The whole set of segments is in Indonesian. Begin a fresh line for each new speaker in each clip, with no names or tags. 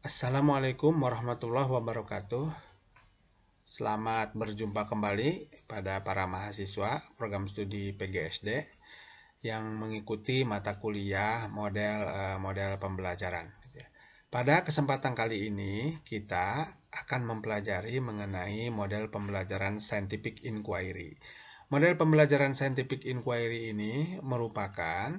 Assalamualaikum warahmatullahi wabarakatuh. Selamat berjumpa kembali pada para mahasiswa program studi PGSD yang mengikuti mata kuliah model pembelajaran. Pada kesempatan kali ini kita akan mempelajari mengenai model pembelajaran scientific inquiry. Model pembelajaran scientific inquiry ini merupakan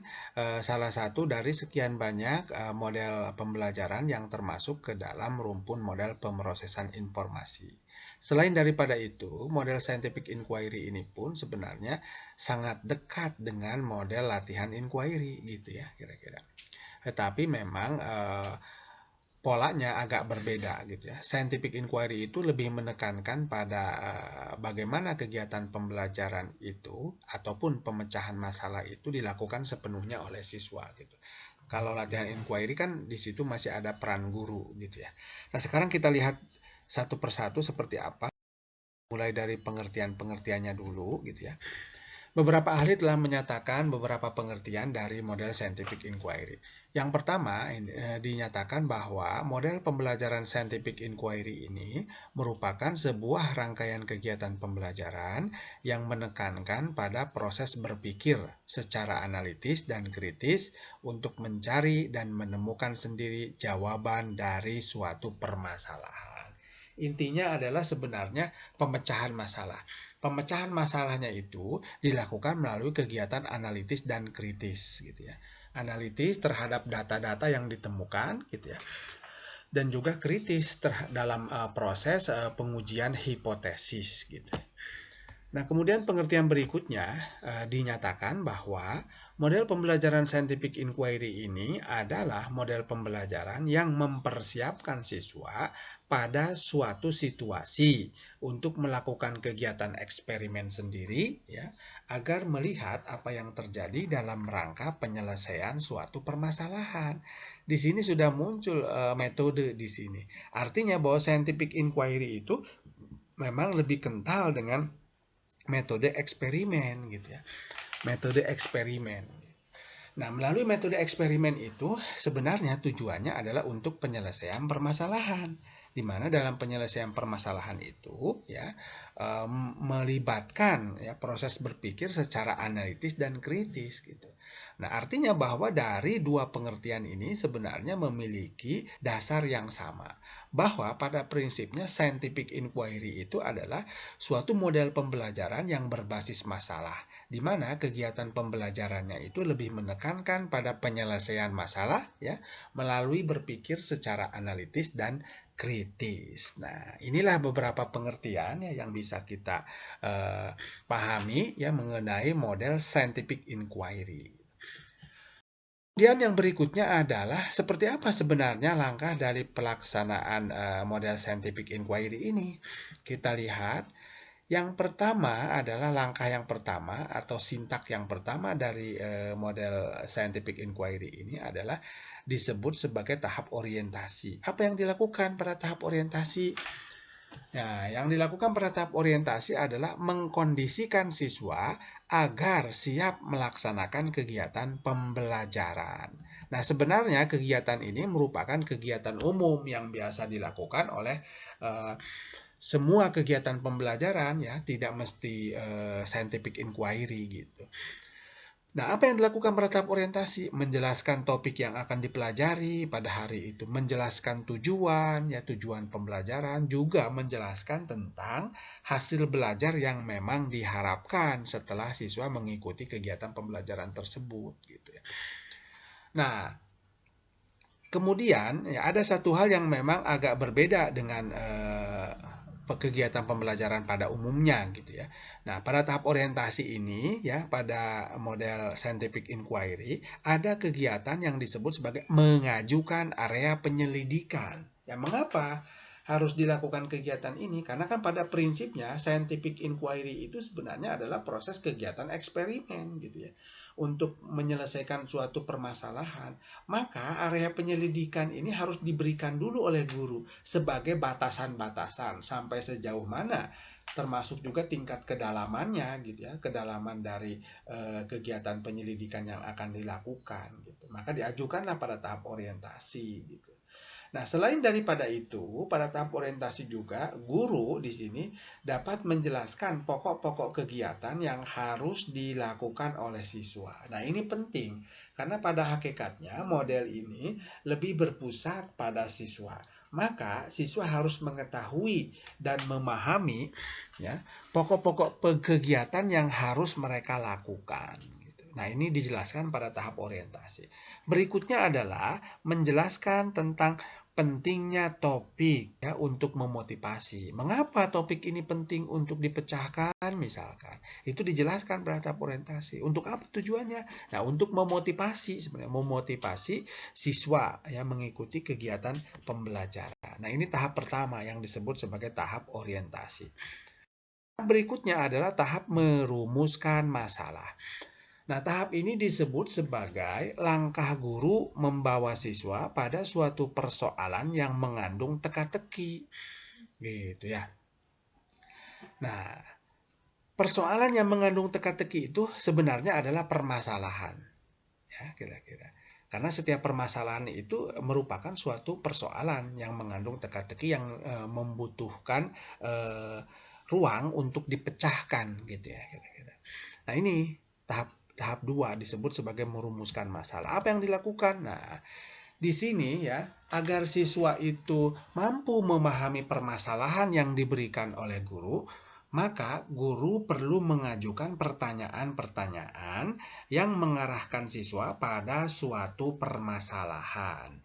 salah satu dari sekian banyak model pembelajaran yang termasuk ke dalam rumpun model pemrosesan informasi. Selain daripada itu, model scientific inquiry ini pun sebenarnya sangat dekat dengan model latihan inquiry gitu ya kira-kira. Tetapi memang polanya agak berbeda gitu ya. Scientific inquiry itu lebih menekankan pada bagaimana kegiatan pembelajaran itu ataupun pemecahan masalah itu dilakukan sepenuhnya oleh siswa gitu. Kalau latihan inquiry kan di situ masih ada peran guru gitu ya. Nah, sekarang kita lihat satu persatu seperti apa. Mulai dari pengertian-pengertiannya dulu gitu ya. Beberapa ahli telah menyatakan beberapa pengertian dari model scientific inquiry. Yang pertama, dinyatakan bahwa model pembelajaran scientific inquiry ini merupakan sebuah rangkaian kegiatan pembelajaran yang menekankan pada proses berpikir secara analitis dan kritis untuk mencari dan menemukan sendiri jawaban dari suatu permasalahan. Intinya adalah sebenarnya pemecahan masalah. Pemecahan masalahnya itu dilakukan melalui kegiatan analitis dan kritis gitu ya. Analitis terhadap data-data yang ditemukan gitu ya. Dan juga kritis dalam proses pengujian hipotesis gitu. Nah, kemudian pengertian berikutnya dinyatakan bahwa model pembelajaran scientific inquiry ini adalah model pembelajaran yang mempersiapkan siswa pada suatu situasi untuk melakukan kegiatan eksperimen sendiri ya, agar melihat apa yang terjadi dalam rangka penyelesaian suatu permasalahan. Di sini sudah muncul metode di sini. Artinya bahwa scientific inquiry itu memang lebih kental dengan metode eksperimen gitu ya. Metode eksperimen. Nah, melalui metode eksperimen itu sebenarnya tujuannya adalah untuk penyelesaian permasalahan, di mana dalam penyelesaian permasalahan itu ya melibatkan ya proses berpikir secara analitis dan kritis gitu. Nah, artinya bahwa dari dua pengertian ini sebenarnya memiliki dasar yang sama. Bahwa pada prinsipnya scientific inquiry itu adalah suatu model pembelajaran yang berbasis masalah, di mana kegiatan pembelajarannya itu lebih menekankan pada penyelesaian masalah ya melalui berpikir secara analitis dan kritis. Nah, inilah beberapa pengertian ya yang bisa kita pahami ya mengenai model scientific inquiry. Kemudian yang berikutnya adalah seperti apa sebenarnya langkah dari pelaksanaan model scientific inquiry ini. Kita lihat yang pertama adalah langkah yang pertama atau sintak yang pertama dari model scientific inquiry ini adalah disebut sebagai tahap orientasi. Apa yang dilakukan pada tahap orientasi? Nah, yang dilakukan pada tahap orientasi adalah mengkondisikan siswa agar siap melaksanakan kegiatan pembelajaran. Nah, sebenarnya kegiatan ini merupakan kegiatan umum yang biasa dilakukan oleh semua kegiatan pembelajaran ya, tidak mesti scientific inquiry gitu. Nah, apa yang dilakukan pada tahap orientasi? Menjelaskan topik yang akan dipelajari pada hari itu, menjelaskan tujuan, ya tujuan pembelajaran, juga menjelaskan tentang hasil belajar yang memang diharapkan setelah siswa mengikuti kegiatan pembelajaran tersebut, gitu ya. Nah, kemudian ya ada satu hal yang memang agak berbeda dengan kegiatan pembelajaran pada umumnya gitu ya. Nah, pada tahap orientasi ini ya pada model scientific inquiry ada kegiatan yang disebut sebagai mengajukan area penyelidikan. Ya, mengapa harus dilakukan kegiatan ini? Karena kan pada prinsipnya scientific inquiry itu sebenarnya adalah proses kegiatan eksperimen gitu ya. Untuk menyelesaikan suatu permasalahan, maka area penyelidikan ini harus diberikan dulu oleh guru sebagai batasan-batasan sampai sejauh mana termasuk juga tingkat kedalamannya gitu ya, kedalaman dari kegiatan penyelidikan yang akan dilakukan gitu. Maka diajukanlah pada tahap orientasi gitu. Nah, selain daripada itu, pada tahap orientasi juga, guru di sini dapat menjelaskan pokok-pokok kegiatan yang harus dilakukan oleh siswa. Nah, ini penting karena pada hakikatnya model ini lebih berpusat pada siswa. Maka siswa harus mengetahui dan memahami ya pokok-pokok kegiatan yang harus mereka lakukan. Nah, ini dijelaskan pada tahap orientasi. Berikutnya adalah menjelaskan tentang pentingnya topik ya untuk memotivasi. Mengapa topik ini penting untuk dipecahkan misalkan? Itu dijelaskan pada tahap orientasi. Untuk apa tujuannya? Nah, untuk memotivasi sebenarnya memotivasi siswa ya mengikuti kegiatan pembelajaran. Nah, ini tahap pertama yang disebut sebagai tahap orientasi. Berikutnya adalah tahap merumuskan masalah. Nah, tahap ini disebut sebagai langkah guru membawa siswa pada suatu persoalan yang mengandung teka-teki. Gitu ya. Nah, persoalan yang mengandung teka-teki itu sebenarnya adalah permasalahan. Ya, kira-kira. Karena setiap permasalahan itu merupakan suatu persoalan yang mengandung teka-teki yang membutuhkan ruang untuk dipecahkan gitu ya kira-kira. Nah, ini tahap 2 disebut sebagai merumuskan masalah. Apa yang dilakukan? Nah, di sini ya, agar siswa itu mampu memahami permasalahan yang diberikan oleh guru, maka guru perlu mengajukan pertanyaan-pertanyaan yang mengarahkan siswa pada suatu permasalahan.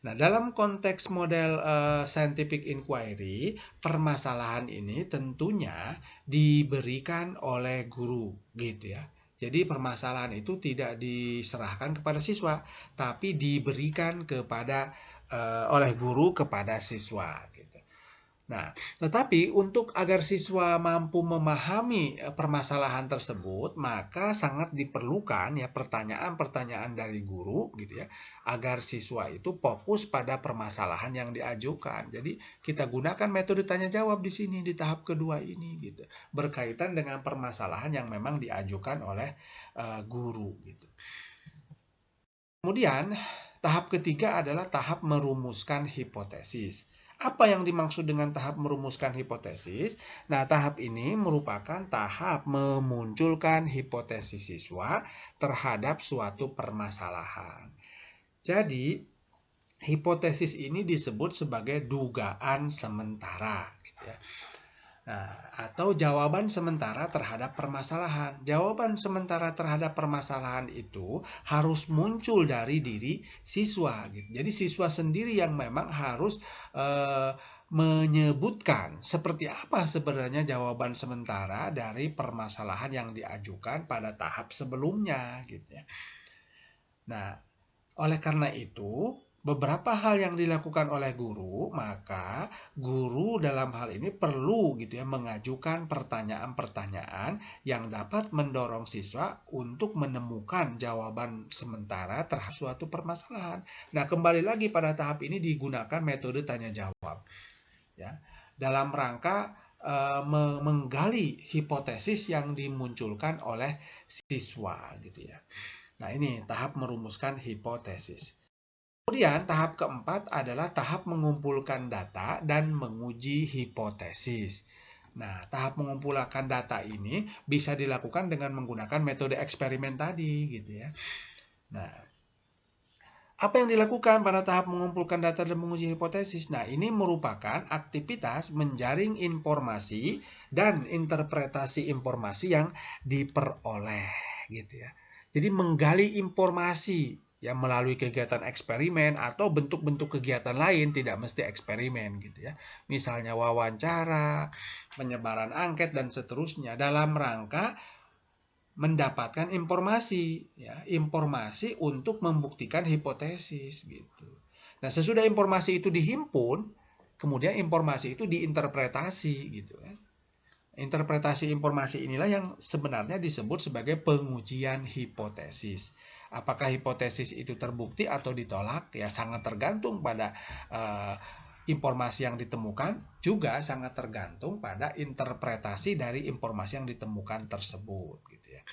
Nah, dalam konteks model scientific inquiry, permasalahan ini tentunya diberikan oleh guru, gitu ya. Jadi permasalahan itu tidak diserahkan kepada siswa, tapi diberikan kepada oleh guru kepada siswa. Gitu. Nah, tetapi untuk agar siswa mampu memahami permasalahan tersebut, maka sangat diperlukan ya pertanyaan-pertanyaan dari guru gitu ya, agar siswa itu fokus pada permasalahan yang diajukan. Jadi kita gunakan metode tanya jawab di sini di tahap kedua ini gitu, berkaitan dengan permasalahan yang memang diajukan oleh guru gitu. Kemudian tahap ketiga adalah tahap merumuskan hipotesis. Apa yang dimaksud dengan tahap merumuskan hipotesis? Nah, tahap ini merupakan tahap memunculkan hipotesis siswa terhadap suatu permasalahan. Jadi, hipotesis ini disebut sebagai dugaan sementara. Gitu ya. Nah, atau jawaban sementara terhadap permasalahan. Jawaban sementara terhadap permasalahan itu harus muncul dari diri siswa. Gitu. Jadi siswa sendiri yang memang harus menyebutkan seperti apa sebenarnya jawaban sementara dari permasalahan yang diajukan pada tahap sebelumnya. Gitu ya. Nah, oleh karena itu, beberapa hal yang dilakukan oleh guru, maka guru dalam hal ini perlu gitu ya mengajukan pertanyaan-pertanyaan yang dapat mendorong siswa untuk menemukan jawaban sementara terhadap suatu permasalahan. Nah, kembali lagi pada tahap ini digunakan metode tanya jawab. Ya, dalam rangka menggali hipotesis yang dimunculkan oleh siswa gitu ya. Nah, ini tahap merumuskan hipotesis. Kemudian tahap keempat adalah tahap mengumpulkan data dan menguji hipotesis. Nah, tahap mengumpulkan data ini bisa dilakukan dengan menggunakan metode eksperimen tadi, gitu ya. Nah, apa yang dilakukan pada tahap mengumpulkan data dan menguji hipotesis? Nah, ini merupakan aktivitas menjaring informasi dan interpretasi informasi yang diperoleh, gitu ya. Jadi menggali informasi ya melalui kegiatan eksperimen atau bentuk-bentuk kegiatan lain, tidak mesti eksperimen gitu ya. Misalnya wawancara, penyebaran angket dan seterusnya dalam rangka mendapatkan informasi ya, informasi untuk membuktikan hipotesis gitu. Nah, sesudah informasi itu dihimpun, kemudian informasi itu diinterpretasi gitu kan. Interpretasi informasi inilah yang sebenarnya disebut sebagai pengujian hipotesis. Apakah hipotesis itu terbukti atau ditolak? Ya sangat tergantung pada informasi yang ditemukan, juga sangat tergantung pada interpretasi dari informasi yang ditemukan tersebut. Gitu ya.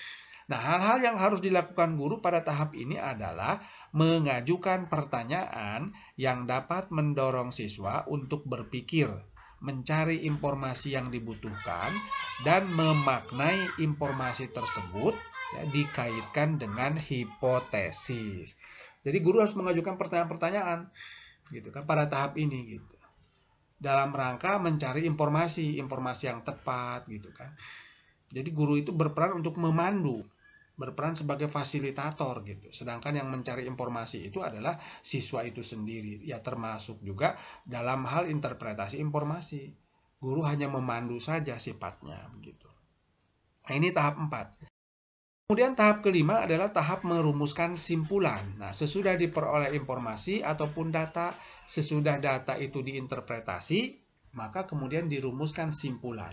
Nah, hal-hal yang harus dilakukan guru pada tahap ini adalah mengajukan pertanyaan yang dapat mendorong siswa untuk berpikir, mencari informasi yang dibutuhkan, dan memaknai informasi tersebut ya, dikaitkan dengan hipotesis. Jadi guru harus mengajukan pertanyaan-pertanyaan gitu kan pada tahap ini gitu. Dalam rangka mencari informasi yang tepat gitu kan. Jadi guru itu berperan untuk memandu, berperan sebagai fasilitator gitu. Sedangkan yang mencari informasi itu adalah siswa itu sendiri. Ya termasuk juga dalam hal interpretasi informasi. Guru hanya memandu saja sifatnya begitu. Nah, ini tahap 4. Kemudian tahap kelima adalah tahap merumuskan simpulan. Nah, sesudah diperoleh informasi ataupun data, sesudah data itu diinterpretasi, maka kemudian dirumuskan simpulan.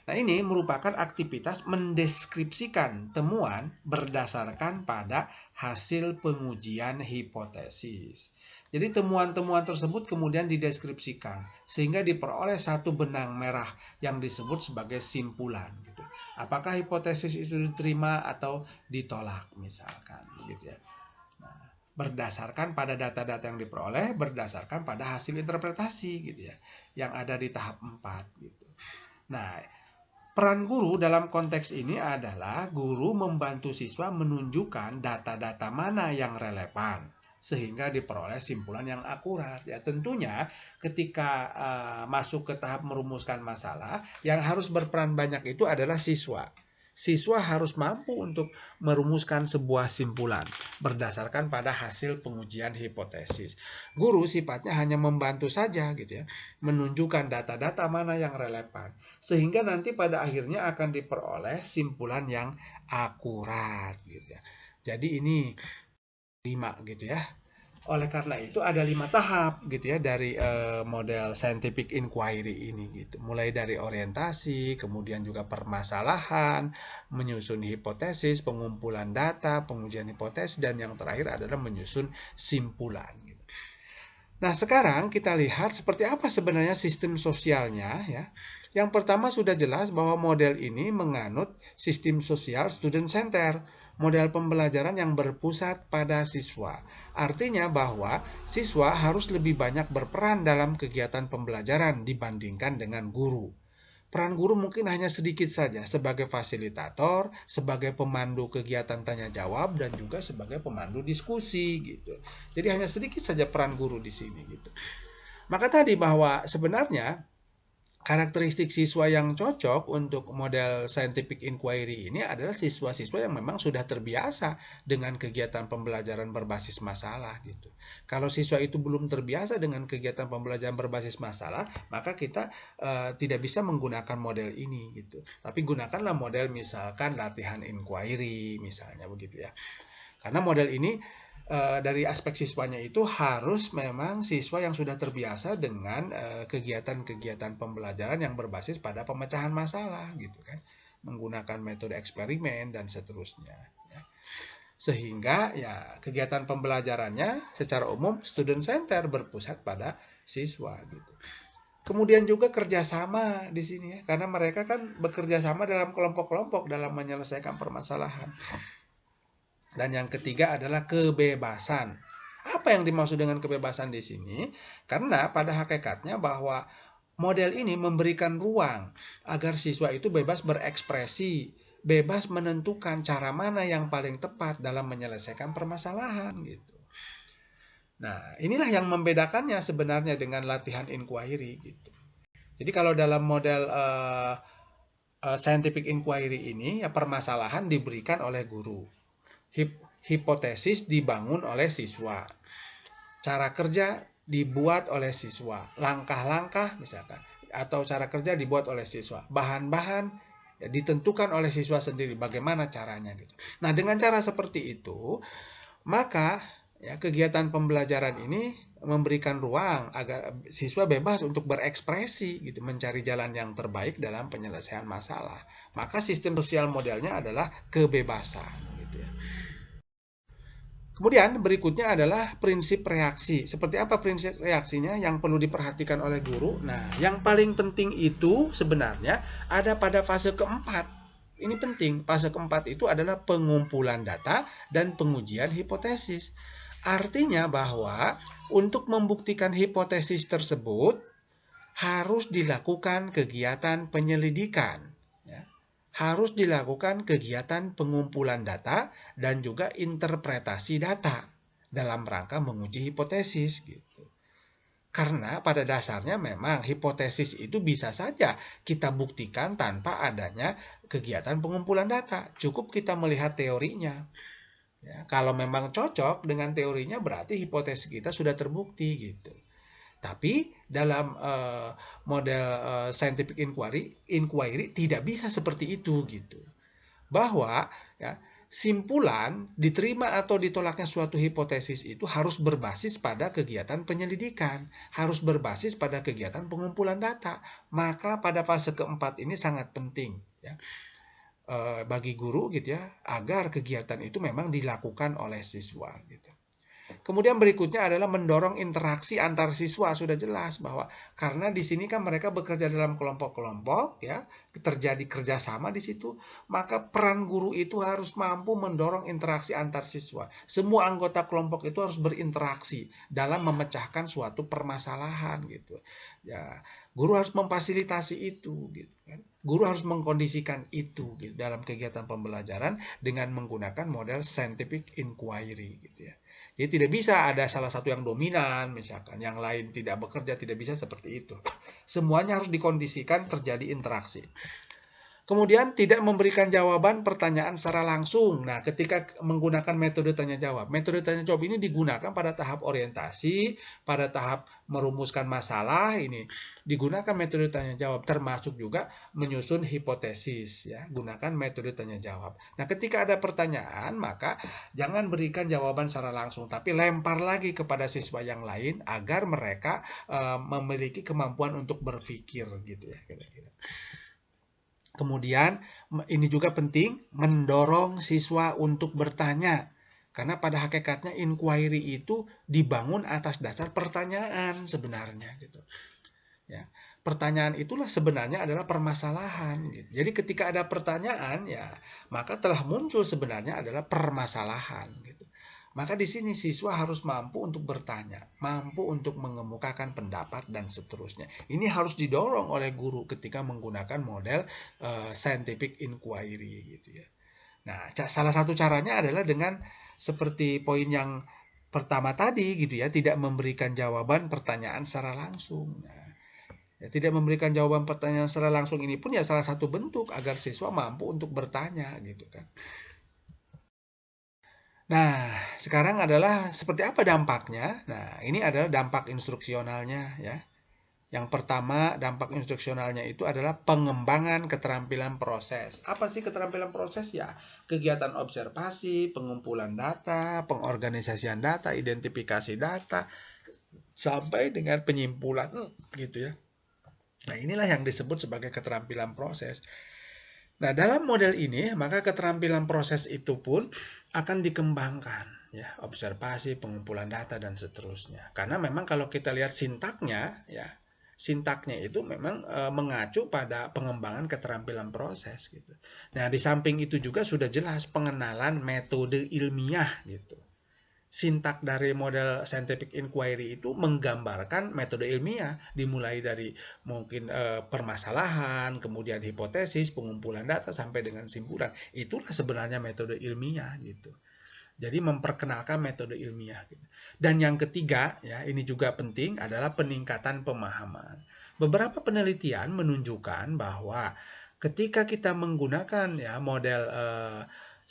Nah, ini merupakan aktivitas mendeskripsikan temuan berdasarkan pada hasil pengujian hipotesis. Jadi temuan-temuan tersebut kemudian dideskripsikan sehingga diperoleh satu benang merah yang disebut sebagai simpulan. Gitu. Apakah hipotesis itu diterima atau ditolak misalkan, gitu ya. Nah, berdasarkan pada data-data yang diperoleh, berdasarkan pada hasil interpretasi, gitu ya, yang ada di tahap 4. Gitu. Nah, peran guru dalam konteks ini adalah guru membantu siswa menunjukkan data-data mana yang relevan sehingga diperoleh simpulan yang akurat. Ya, tentunya ketika masuk ke tahap merumuskan masalah, yang harus berperan banyak itu adalah siswa. Siswa harus mampu untuk merumuskan sebuah simpulan berdasarkan pada hasil pengujian hipotesis. Guru sifatnya hanya membantu saja gitu ya, menunjukkan data-data mana yang relevan sehingga nanti pada akhirnya akan diperoleh simpulan yang akurat gitu ya. Jadi ini 5 gitu ya. Oleh karena itu ada 5 tahap gitu ya dari model scientific inquiry ini gitu. Mulai dari orientasi, kemudian juga permasalahan, menyusun hipotesis, pengumpulan data, pengujian hipotesis, dan yang terakhir adalah menyusun simpulan gitu. Nah, sekarang kita lihat seperti apa sebenarnya sistem sosialnya ya. Yang pertama sudah jelas bahwa model ini menganut sistem sosial student center. Model pembelajaran yang berpusat pada siswa. Artinya bahwa siswa harus lebih banyak berperan dalam kegiatan pembelajaran dibandingkan dengan guru. Peran guru mungkin hanya sedikit saja sebagai fasilitator, sebagai pemandu kegiatan tanya jawab, dan juga sebagai pemandu diskusi gitu. Jadi hanya sedikit saja peran guru di sini gitu. Maka tadi bahwa sebenarnya karakteristik siswa yang cocok untuk model scientific inquiry ini adalah siswa-siswa yang memang sudah terbiasa dengan kegiatan pembelajaran berbasis masalah gitu. Kalau siswa itu belum terbiasa dengan kegiatan pembelajaran berbasis masalah, maka kita tidak bisa menggunakan model ini gitu. Tapi gunakanlah model misalkan latihan inquiry misalnya begitu ya. Karena model ini dari aspek siswanya itu harus memang siswa yang sudah terbiasa dengan kegiatan-kegiatan pembelajaran yang berbasis pada pemecahan masalah gitu kan, menggunakan metode eksperimen dan seterusnya ya. Sehingga ya kegiatan pembelajarannya secara umum student center berpusat pada siswa gitu. Kemudian juga kerjasama di sini ya, karena mereka kan bekerja sama dalam kelompok-kelompok dalam menyelesaikan permasalahan. Dan yang ketiga adalah kebebasan. Apa yang dimaksud dengan kebebasan di sini? Karena pada hakikatnya bahwa model ini memberikan ruang agar siswa itu bebas berekspresi, bebas menentukan cara mana yang paling tepat dalam menyelesaikan permasalahan gitu. Nah, inilah yang membedakannya sebenarnya dengan latihan inquiry gitu. Jadi kalau dalam model scientific inquiry ini ya permasalahan diberikan oleh guru. Hipotesis dibangun oleh siswa. Cara kerja dibuat oleh siswa. Langkah-langkah misalkan atau cara kerja dibuat oleh siswa. Bahan-bahan ya, ditentukan oleh siswa sendiri bagaimana caranya gitu. Nah, dengan cara seperti itu, maka ya kegiatan pembelajaran ini memberikan ruang agar siswa bebas untuk berekspresi gitu, mencari jalan yang terbaik dalam penyelesaian masalah. Maka sistem sosial modelnya adalah kebebasan gitu ya. Kemudian berikutnya adalah prinsip reaksi. Seperti apa prinsip reaksinya yang perlu diperhatikan oleh guru? Nah, yang paling penting itu sebenarnya ada pada fase keempat. Ini penting. Fase keempat itu adalah pengumpulan data dan pengujian hipotesis. Artinya bahwa untuk membuktikan hipotesis tersebut harus dilakukan kegiatan penyelidikan. Ya. Harus dilakukan kegiatan pengumpulan data dan juga interpretasi data dalam rangka menguji hipotesis gitu. Karena pada dasarnya memang hipotesis itu bisa saja kita buktikan tanpa adanya kegiatan pengumpulan data. Cukup kita melihat teorinya. Ya, kalau memang cocok dengan teorinya berarti hipotesis kita sudah terbukti gitu. Tapi dalam model scientific inquiry tidak bisa seperti itu gitu. Bahwa ya, simpulan diterima atau ditolaknya suatu hipotesis itu harus berbasis pada kegiatan penyelidikan, harus berbasis pada kegiatan pengumpulan data. Maka pada fase keempat ini sangat penting ya, bagi guru gitu ya, agar kegiatan itu memang dilakukan oleh siswa gitu. Kemudian berikutnya adalah mendorong interaksi antar siswa. Sudah jelas bahwa karena di sini kan mereka bekerja dalam kelompok-kelompok ya, terjadi kerjasama di situ, maka peran guru itu harus mampu mendorong interaksi antar siswa. Semua anggota kelompok itu harus berinteraksi dalam memecahkan suatu permasalahan gitu. Ya, guru harus memfasilitasi itu gitu kan. Guru harus mengkondisikan itu gitu, dalam kegiatan pembelajaran dengan menggunakan model scientific inquiry gitu ya. Jadi tidak bisa ada salah satu yang dominan misalkan, yang lain tidak bekerja, tidak bisa seperti itu. Semuanya harus dikondisikan terjadi interaksi. Kemudian tidak memberikan jawaban pertanyaan secara langsung. Nah, ketika menggunakan metode tanya jawab. Metode tanya jawab ini digunakan pada tahap orientasi, pada tahap merumuskan masalah ini. Digunakan metode tanya jawab termasuk juga menyusun hipotesis ya. Gunakan metode tanya jawab. Nah, ketika ada pertanyaan, maka jangan berikan jawaban secara langsung, tapi lempar lagi kepada siswa yang lain agar mereka memiliki kemampuan untuk berpikir gitu ya kira-kira. Kemudian ini juga penting, mendorong siswa untuk bertanya. Karena pada hakikatnya inquiry itu dibangun atas dasar pertanyaan sebenarnya gitu. Ya, pertanyaan itulah sebenarnya adalah permasalahan gitu. Jadi ketika ada pertanyaan ya, maka telah muncul sebenarnya adalah permasalahan gitu. Maka di sini siswa harus mampu untuk bertanya, mampu untuk mengemukakan pendapat dan seterusnya. Ini harus didorong oleh guru ketika menggunakan model scientific inquiry gitu ya. Nah, salah satu caranya adalah dengan seperti poin yang pertama tadi gitu ya, tidak memberikan jawaban pertanyaan secara langsung. Nah, ya, tidak memberikan jawaban pertanyaan secara langsung ini pun ya salah satu bentuk agar siswa mampu untuk bertanya gitu kan. Nah, sekarang adalah seperti apa dampaknya? Nah, ini adalah dampak instruksionalnya ya. Yang pertama, dampak instruksionalnya itu adalah pengembangan keterampilan proses. Apa sih keterampilan proses? Ya, kegiatan observasi, pengumpulan data, pengorganisasian data, identifikasi data, sampai dengan penyimpulan gitu ya. Nah, inilah yang disebut sebagai keterampilan proses. Nah, dalam model ini, maka keterampilan proses itu pun akan dikembangkan, ya, observasi, pengumpulan data, dan seterusnya. Karena memang kalau kita lihat sintaknya, ya, sintaknya itu memang mengacu pada pengembangan keterampilan proses, gitu. Nah, di samping itu juga sudah jelas pengenalan metode ilmiah, gitu. Sintak dari model scientific inquiry itu menggambarkan metode ilmiah, dimulai dari mungkin permasalahan, kemudian hipotesis, pengumpulan data sampai dengan simpulan. Itulah sebenarnya metode ilmiah gitu. Jadi memperkenalkan metode ilmiah gitu. Dan yang ketiga, ya, ini juga penting adalah peningkatan pemahaman. Beberapa penelitian menunjukkan bahwa ketika kita menggunakan ya model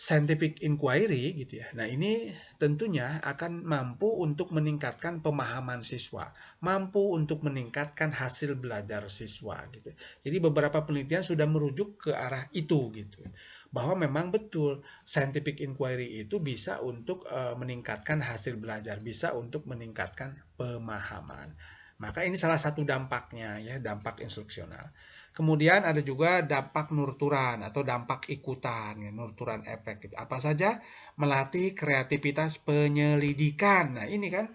scientific inquiry gitu ya. Nah, ini tentunya akan mampu untuk meningkatkan pemahaman siswa, mampu untuk meningkatkan hasil belajar siswa gitu. Jadi beberapa penelitian sudah merujuk ke arah itu gitu. Bahwa memang betul scientific inquiry itu bisa untuk meningkatkan hasil belajar, bisa untuk meningkatkan pemahaman. Maka ini salah satu dampaknya ya, dampak instruksional. Kemudian ada juga dampak nurturan atau dampak ikutan, ya, nurturan efek. Gitu. Apa saja? Melatih kreativitas penyelidikan. Nah, ini kan.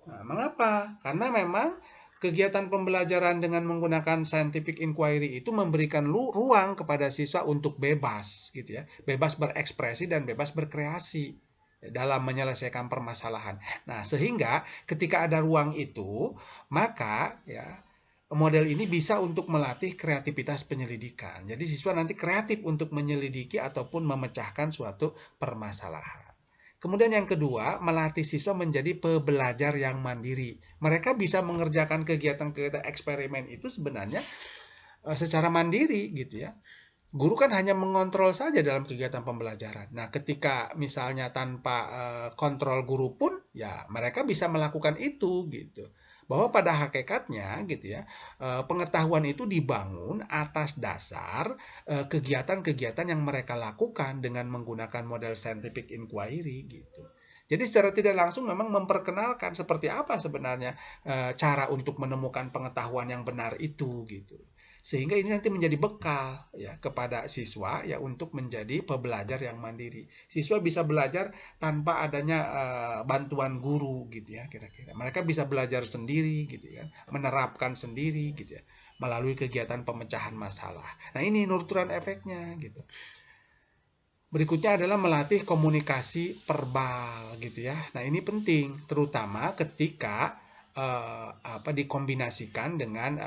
Nah, mengapa? Karena memang kegiatan pembelajaran dengan menggunakan scientific inquiry itu memberikan ruang kepada siswa untuk bebas gitu ya, bebas berekspresi dan bebas berkreasi dalam menyelesaikan permasalahan. Nah, sehingga ketika ada ruang itu, maka ya model ini bisa untuk melatih kreativitas penyelidikan. Jadi siswa nanti kreatif untuk menyelidiki ataupun memecahkan suatu permasalahan. Kemudian yang kedua, melatih siswa menjadi pembelajar yang mandiri. Mereka bisa mengerjakan kegiatan-kegiatan eksperimen itu sebenarnya secara mandiri gitu ya. Guru kan hanya mengontrol saja dalam kegiatan pembelajaran. Nah, ketika misalnya tanpa kontrol guru pun, ya mereka bisa melakukan itu gitu. Bahwa pada hakikatnya gitu ya, pengetahuan itu dibangun atas dasar kegiatan-kegiatan yang mereka lakukan dengan menggunakan model scientific inquiry gitu. Jadi secara tidak langsung memang memperkenalkan seperti apa sebenarnya cara untuk menemukan pengetahuan yang benar itu gitu. Sehingga ini nanti menjadi bekal ya kepada siswa ya untuk menjadi pembelajar yang mandiri. Siswa bisa belajar tanpa adanya bantuan guru gitu ya kira-kira. Mereka bisa belajar sendiri gitu ya, menerapkan sendiri gitu ya melalui kegiatan pemecahan masalah. Nah, ini nurturan efeknya gitu. Berikutnya adalah melatih komunikasi verbal gitu ya. Nah, ini penting terutama ketika dikombinasikan dengan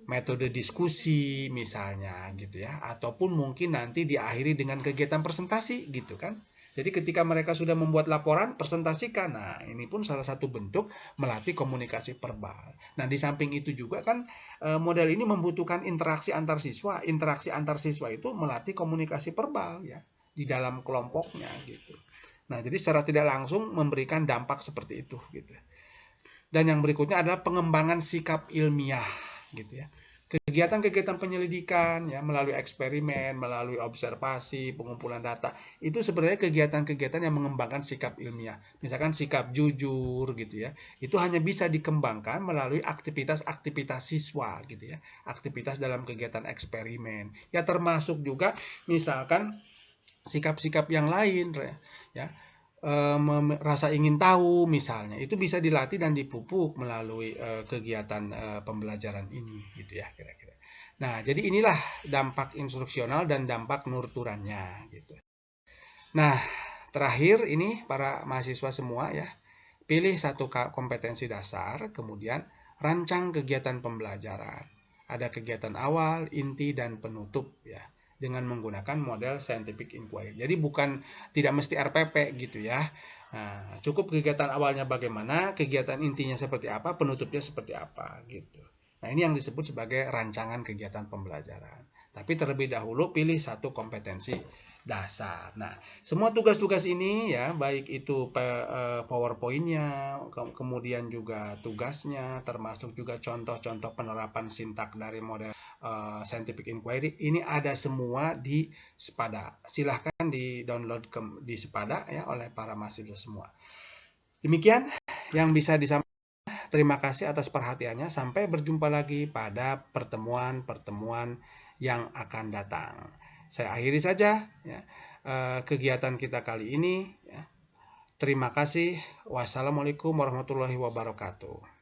metode diskusi misalnya gitu ya, ataupun mungkin nanti diakhiri dengan kegiatan presentasi gitu kan. Jadi ketika mereka sudah membuat laporan, presentasikan. Nah, ini pun salah satu bentuk melatih komunikasi verbal. Nah, di samping itu juga kan model ini membutuhkan interaksi antar siswa. Interaksi antar siswa itu melatih komunikasi verbal ya di dalam kelompoknya gitu. Nah, jadi secara tidak langsung memberikan dampak seperti itu gitu. Dan yang berikutnya adalah pengembangan sikap ilmiah gitu ya. Kegiatan-kegiatan penyelidikan ya melalui eksperimen, melalui observasi, pengumpulan data, itu sebenarnya kegiatan-kegiatan yang mengembangkan sikap ilmiah. Misalkan sikap jujur gitu ya. Itu hanya bisa dikembangkan melalui aktivitas-aktivitas siswa gitu ya. Aktivitas dalam kegiatan eksperimen. Ya termasuk juga misalkan sikap-sikap yang lain ya. Rasa ingin tahu misalnya itu bisa dilatih dan dipupuk melalui kegiatan pembelajaran ini gitu ya kira-kira. Nah, jadi inilah dampak instruksional dan dampak nurturannya gitu. Nah, terakhir ini para mahasiswa semua ya, pilih satu kompetensi dasar, kemudian rancang kegiatan pembelajaran. Ada kegiatan awal, inti, dan penutup ya dengan menggunakan model scientific inquiry. Jadi tidak mesti RPP gitu ya. Nah, cukup kegiatan awalnya bagaimana, kegiatan intinya seperti apa, penutupnya seperti apa gitu. Nah, ini yang disebut sebagai rancangan kegiatan pembelajaran. Tapi terlebih dahulu pilih satu kompetensi dasar. Nah, semua tugas-tugas ini ya, baik itu PowerPoint-nya, kemudian juga tugasnya, termasuk juga contoh-contoh penerapan sintak dari model scientific inquiry, ini ada semua di Sepada. Silahkan di-download di Sepada ya oleh para mahasiswa semua. Demikian yang bisa disampaikan. Terima kasih atas perhatiannya. Sampai berjumpa lagi pada pertemuan-pertemuan yang akan datang. Saya akhiri saja ya, kegiatan kita kali ini. Ya. Terima kasih. Wassalamualaikum warahmatullahi wabarakatuh.